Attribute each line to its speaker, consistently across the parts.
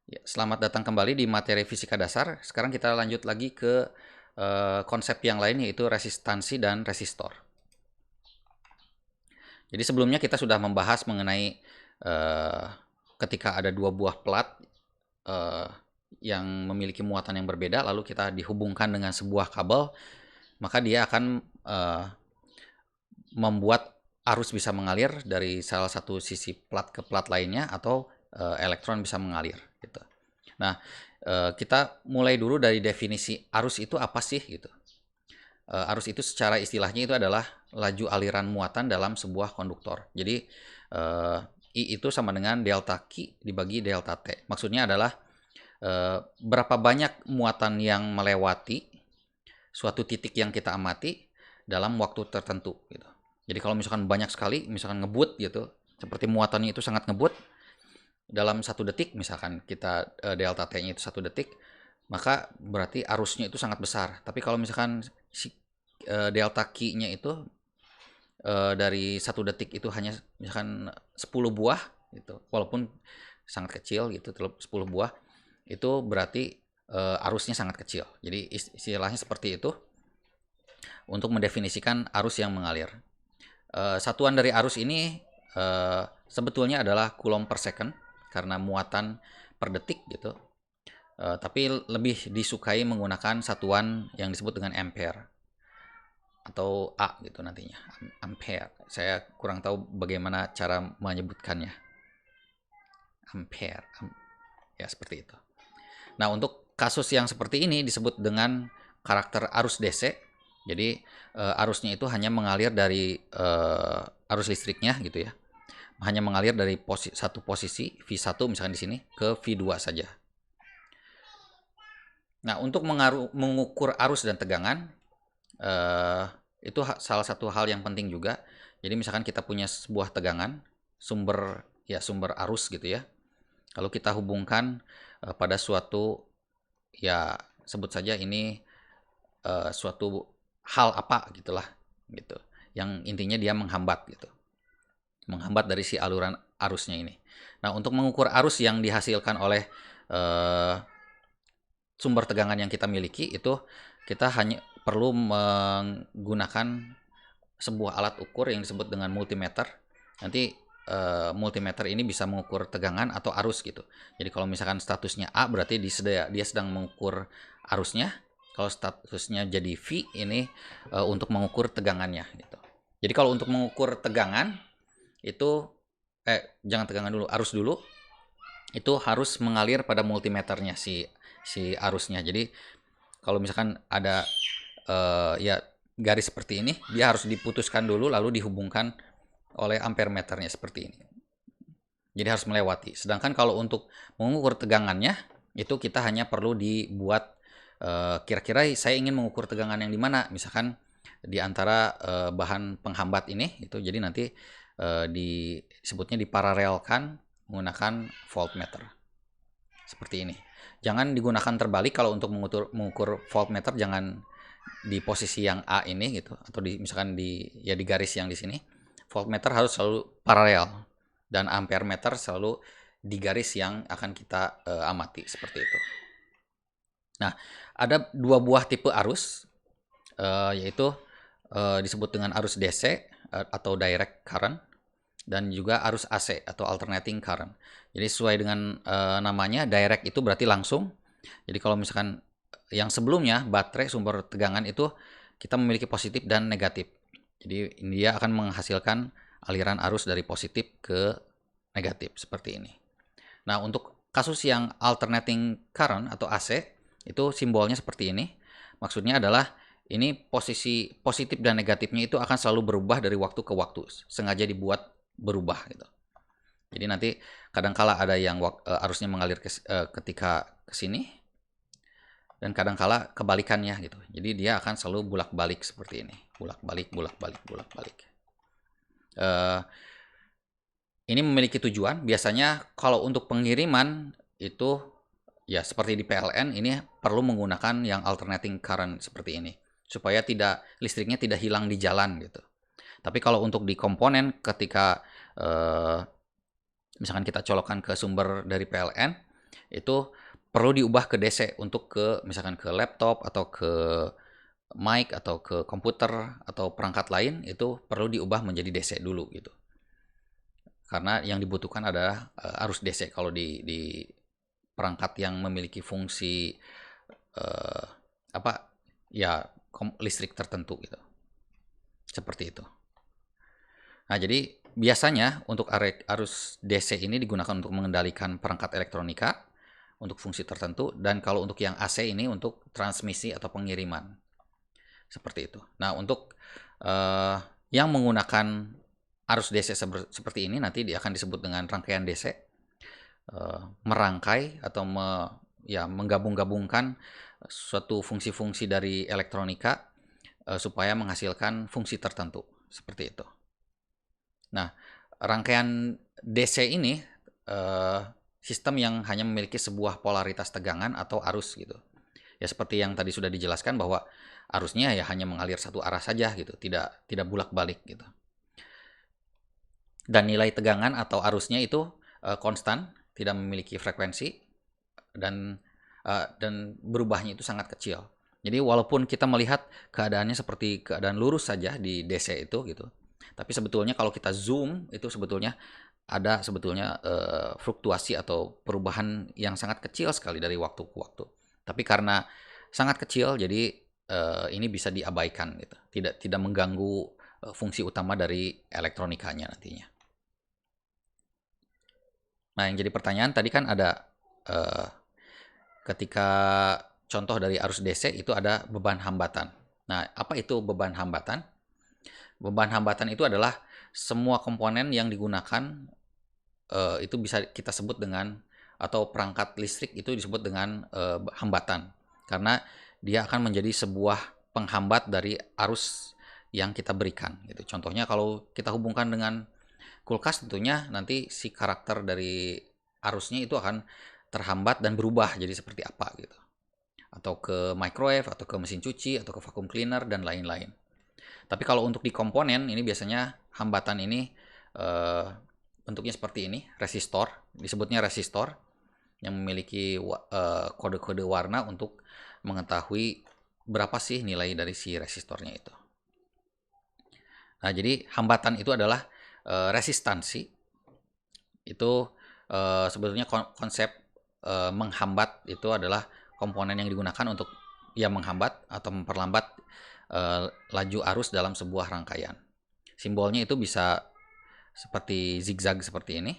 Speaker 1: Ya, selamat datang kembali di materi fisika dasar. Sekarang kita lanjut lagi ke konsep yang lain, yaitu resistansi dan resistor. Jadi sebelumnya kita sudah membahas mengenai ketika ada dua buah plat eh, yang memiliki muatan yang berbeda, lalu kita dihubungkan dengan sebuah kabel, maka dia akan membuat arus bisa mengalir dari salah satu sisi plat ke plat lainnya, atau elektron bisa mengalir gitu. Nah, kita mulai dulu dari definisi arus itu apa sih gitu. Arus itu secara istilahnya itu adalah laju aliran muatan dalam sebuah konduktor. Jadi I itu sama dengan delta Q dibagi delta T. Maksudnya adalah berapa banyak muatan yang melewati suatu titik yang kita amati dalam waktu tertentu gitu. Jadi kalau misalkan banyak sekali, misalkan ngebut gitu, seperti muatannya itu sangat ngebut, dalam 1 detik misalkan kita delta T-nya itu 1 detik, maka berarti arusnya itu sangat besar. Tapi kalau misalkan si delta Q-nya itu dari 1 detik itu hanya misalkan 10 buah gitu, walaupun sangat kecil gitu, 10 buah, itu berarti arusnya sangat kecil. Jadi istilahnya seperti itu untuk mendefinisikan arus yang mengalir. Satuan dari arus ini sebetulnya adalah coulomb per second karena muatan per detik gitu. Tapi lebih disukai menggunakan satuan yang disebut dengan ampere atau A gitu nantinya, ampere. Saya kurang tahu bagaimana cara menyebutkannya. Ampere, ya seperti itu. Nah, untuk kasus yang seperti ini disebut dengan karakter arus DC. Jadi arusnya itu hanya mengalir dari arus listriknya gitu ya. Hanya mengalir dari satu posisi V1 misalkan di sini ke V2 saja. Nah, untuk mengukur arus dan tegangan itu salah satu hal yang penting juga. Jadi misalkan kita punya sebuah tegangan, sumber arus gitu ya. Lalu kita hubungkan pada suatu, ya sebut saja ini suatu hal apa gitulah gitu. Yang intinya dia menghambat gitu. Menghambat dari si aluran arusnya ini. Nah, untuk mengukur arus yang dihasilkan oleh sumber tegangan yang kita miliki, itu kita hanya perlu menggunakan sebuah alat ukur yang disebut dengan multimeter. Nanti multimeter ini bisa mengukur tegangan atau arus gitu. Jadi kalau misalkan statusnya A, berarti dia sedang mengukur arusnya. Kalau statusnya jadi V, ini untuk mengukur tegangannya gitu. Jadi kalau untuk mengukur tegangan itu jangan tegangan dulu, arus dulu. Itu harus mengalir pada multimeternya si arusnya. Jadi kalau misalkan ada ya garis seperti ini, dia harus diputuskan dulu lalu dihubungkan oleh ampere meternya seperti ini. Jadi harus melewati. Sedangkan kalau untuk mengukur tegangannya, itu kita hanya perlu dibuat kira-kira saya ingin mengukur tegangan yang di mana, misalkan di antara bahan penghambat ini itu. Jadi nanti disebutnya diparalelkan menggunakan voltmeter. Seperti ini. Jangan digunakan terbalik. Kalau untuk mengukur voltmeter, jangan di posisi yang A ini gitu, atau misalkan di garis yang di sini. Voltmeter harus selalu paralel, dan ampere meter selalu di garis yang akan kita amati seperti itu. Nah, ada dua buah tipe arus, yaitu disebut dengan arus DC atau direct current, dan juga arus AC atau alternating current. Jadi sesuai dengan namanya, direct itu berarti langsung. Jadi kalau misalkan yang sebelumnya, baterai sumber tegangan itu kita memiliki positif dan negatif. Jadi dia akan menghasilkan aliran arus dari positif ke negatif seperti ini. Nah, untuk kasus yang alternating current atau AC, itu simbolnya seperti ini. Maksudnya adalah ini posisi positif dan negatifnya itu akan selalu berubah dari waktu ke waktu. Sengaja dibuat berubah gitu. Jadi nanti kadangkala ada yang arusnya mengalir ketika ke sini, dan kadangkala kebalikannya gitu. Jadi dia akan selalu bolak-balik seperti ini. Bolak-balik, bolak-balik, bolak-balik. Ini memiliki tujuan. Biasanya kalau untuk pengiriman itu ya seperti di PLN, ini perlu menggunakan yang alternating current seperti ini, supaya listriknya tidak hilang di jalan gitu. Tapi kalau untuk di komponen, ketika misalkan kita colokkan ke sumber dari PLN, itu perlu diubah ke DC untuk misalkan ke laptop atau ke mic atau ke komputer atau perangkat lain, itu perlu diubah menjadi DC dulu gitu. Karena yang dibutuhkan adalah arus DC kalau di perangkat yang memiliki fungsi uh, apa ya listrik tertentu gitu. Seperti itu. Nah, jadi biasanya untuk arus DC ini digunakan untuk mengendalikan perangkat elektronika untuk fungsi tertentu, dan kalau untuk yang AC ini untuk transmisi atau pengiriman. Seperti itu. Nah, untuk yang menggunakan arus DC seperti ini nanti dia akan disebut dengan rangkaian DC. Merangkai atau menggabung-gabungkan suatu fungsi-fungsi dari elektronika supaya menghasilkan fungsi tertentu. Seperti itu. Nah, rangkaian DC ini sistem yang hanya memiliki sebuah polaritas tegangan atau arus gitu. Ya seperti yang tadi sudah dijelaskan bahwa arusnya ya hanya mengalir satu arah saja gitu, tidak bolak-balik gitu. Dan nilai tegangan atau arusnya itu konstan, tidak memiliki frekuensi, dan berubahnya itu sangat kecil. Jadi walaupun kita melihat keadaannya seperti keadaan lurus saja di DC itu gitu, tapi sebetulnya kalau kita zoom itu sebetulnya ada fluktuasi atau perubahan yang sangat kecil sekali dari waktu ke waktu. Tapi karena sangat kecil, jadi ini bisa diabaikan gitu, tidak mengganggu fungsi utama dari elektronikanya nantinya. Nah, yang jadi pertanyaan tadi kan ada ketika contoh dari arus DC itu ada beban hambatan. Nah, apa itu beban hambatan? Beban hambatan itu adalah semua komponen yang digunakan itu bisa kita sebut dengan, atau perangkat listrik itu disebut dengan hambatan. Karena dia akan menjadi sebuah penghambat dari arus yang kita berikan. Gitu. Contohnya kalau kita hubungkan dengan kulkas, tentunya nanti si karakter dari arusnya itu akan terhambat dan berubah jadi seperti apa gitu. Atau ke microwave, atau ke mesin cuci, atau ke vacuum cleaner, dan lain-lain. Tapi kalau untuk di komponen, ini biasanya hambatan ini bentuknya seperti ini, resistor. Disebutnya resistor, yang memiliki kode-kode warna untuk mengetahui berapa sih nilai dari si resistornya itu. Nah, jadi hambatan itu adalah resistansi. Itu sebetulnya konsep menghambat itu adalah komponen yang digunakan untuk menghambat atau memperlambat laju arus dalam sebuah rangkaian. Simbolnya itu bisa seperti zigzag seperti ini.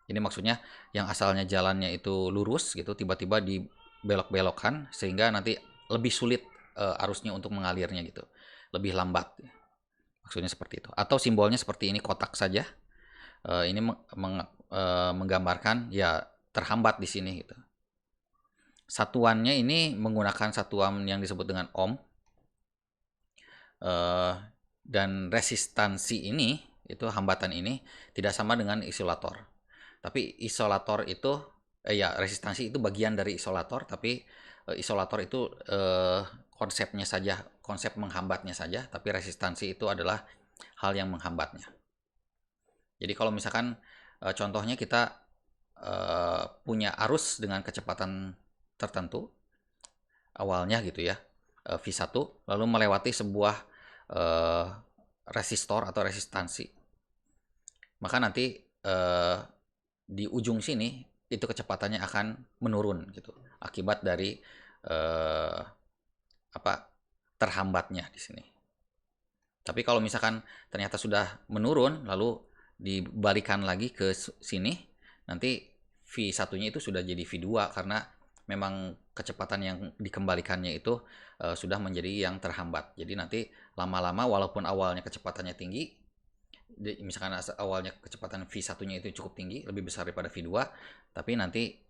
Speaker 1: Ini maksudnya yang asalnya jalannya itu lurus gitu, tiba-tiba dibelok-belokkan sehingga nanti lebih sulit arusnya untuk mengalirnya gitu, lebih lambat. Maksudnya seperti itu. Atau simbolnya seperti ini, kotak saja. Ini menggambarkan ya terhambat di sini gitu. Satuannya ini menggunakan satuan yang disebut dengan ohm. Dan resistansi ini, itu hambatan ini tidak sama dengan isolator. Tapi isolator itu resistansi itu bagian dari isolator, tapi isolator itu konsepnya saja, konsep menghambatnya saja, tapi resistansi itu adalah hal yang menghambatnya. Jadi kalau misalkan contohnya kita punya arus dengan kecepatan tertentu awalnya gitu ya, V1, lalu melewati sebuah resistor atau resistansi, maka nanti di ujung sini itu kecepatannya akan menurun gitu akibat dari terhambatnya di sini. Tapi kalau misalkan ternyata sudah menurun lalu dibalikan lagi ke sini, nanti V1-nya itu sudah jadi V2 karena memang kecepatan yang dikembalikannya itu sudah menjadi yang terhambat. Jadi nanti lama-lama walaupun awalnya kecepatannya tinggi, misalkan awalnya kecepatan V1-nya itu cukup tinggi, lebih besar daripada V2, tapi nanti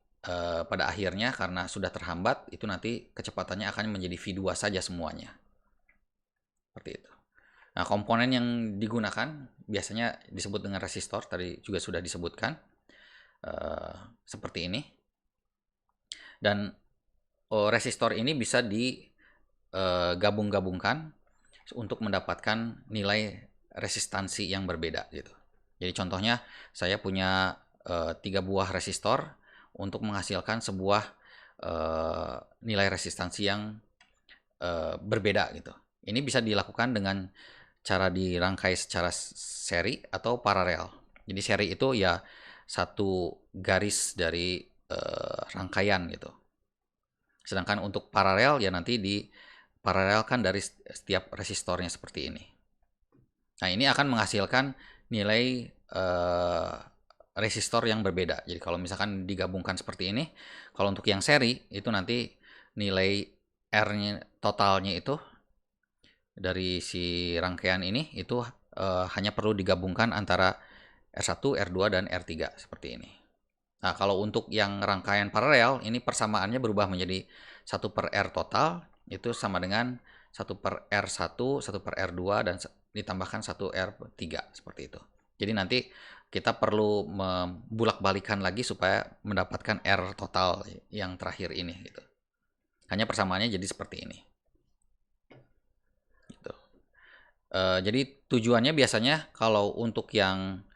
Speaker 1: pada akhirnya karena sudah terhambat, itu nanti kecepatannya akan menjadi V2 saja semuanya. Seperti itu. Nah, komponen yang digunakan biasanya disebut dengan resistor, tadi juga sudah disebutkan. Seperti ini. Dan resistor ini bisa digabung-gabungkan untuk mendapatkan nilai resistansi yang berbeda gitu. Jadi contohnya saya punya 3 buah resistor, untuk menghasilkan sebuah nilai resistansi yang berbeda gitu. Ini bisa dilakukan dengan cara dirangkai secara seri atau paralel. Jadi seri itu ya satu garis dari rangkaian gitu. Sedangkan untuk paralel ya nanti diparalelkan dari setiap resistornya seperti ini. Nah, ini akan menghasilkan nilai resistor yang berbeda. Jadi kalau misalkan digabungkan seperti ini, kalau untuk yang seri itu nanti nilai R-nya totalnya itu dari si rangkaian ini itu hanya perlu digabungkan antara R1, R2 dan R3 seperti ini. Nah, kalau untuk yang rangkaian paralel ini persamaannya berubah menjadi 1/R total itu sama dengan 1/R1, 1/R2 dan ditambahkan 1/R3 seperti itu. Jadi nanti kita perlu membulak-balikan lagi supaya mendapatkan R total yang terakhir ini gitu. Hanya persamaannya jadi seperti ini. Gitu. Jadi tujuannya biasanya kalau untuk yang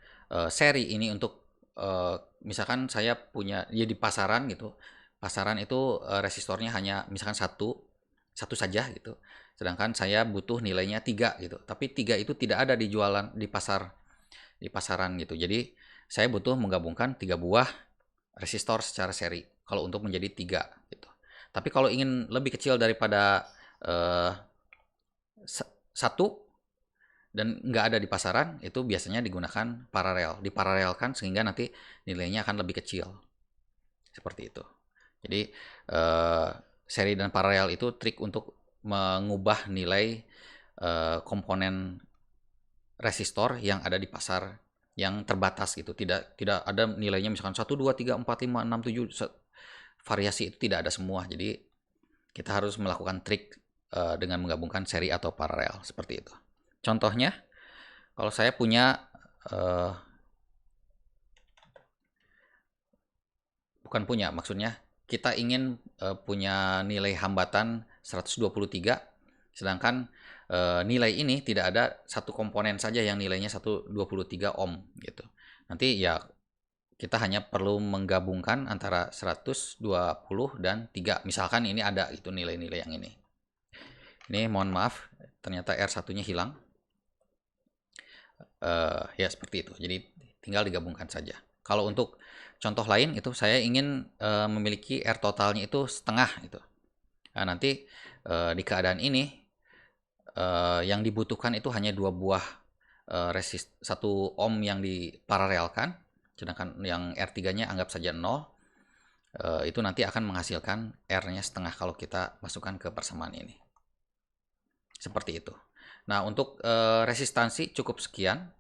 Speaker 1: seri ini untuk misalkan saya punya ya di pasaran gitu. Pasaran itu resistornya hanya misalkan satu saja gitu. Sedangkan saya butuh nilainya 3 gitu. Tapi 3 itu tidak ada di jualan di pasaran gitu. Jadi saya butuh menggabungkan 3 buah resistor secara seri kalau untuk menjadi 3 gitu. Tapi kalau ingin lebih kecil daripada 1 dan nggak ada di pasaran, itu biasanya digunakan paralel, diparalelkan sehingga nanti nilainya akan lebih kecil. Seperti itu. Jadi seri dan paralel itu trik untuk mengubah nilai komponen resistor yang ada di pasar yang terbatas gitu. Tidak ada nilainya misalkan 1, 2, 3, 4, 5, 6, 7 variasi itu tidak ada semua. Jadi kita harus melakukan trik dengan menggabungkan seri atau paralel seperti itu. Contohnya, kalau saya punya bukan punya, maksudnya kita ingin punya nilai hambatan 123, sedangkan nilai ini tidak ada satu komponen saja yang nilainya 123 ohm gitu. Nanti ya kita hanya perlu menggabungkan antara 120 dan 3. Misalkan ini ada itu nilai-nilai yang ini. Ini mohon maaf, ternyata R1-nya hilang. Ya seperti itu. Jadi tinggal digabungkan saja. Kalau untuk contoh lain itu saya ingin memiliki R totalnya itu setengah gitu. Nah, nanti di keadaan ini yang dibutuhkan itu hanya 2 buah 1 ohm yang diparalelkan, sedangkan yang R3-nya anggap saja 0. Itu nanti akan menghasilkan R-nya setengah kalau kita masukkan ke persamaan ini. Seperti itu. Nah, untuk resistansi cukup sekian.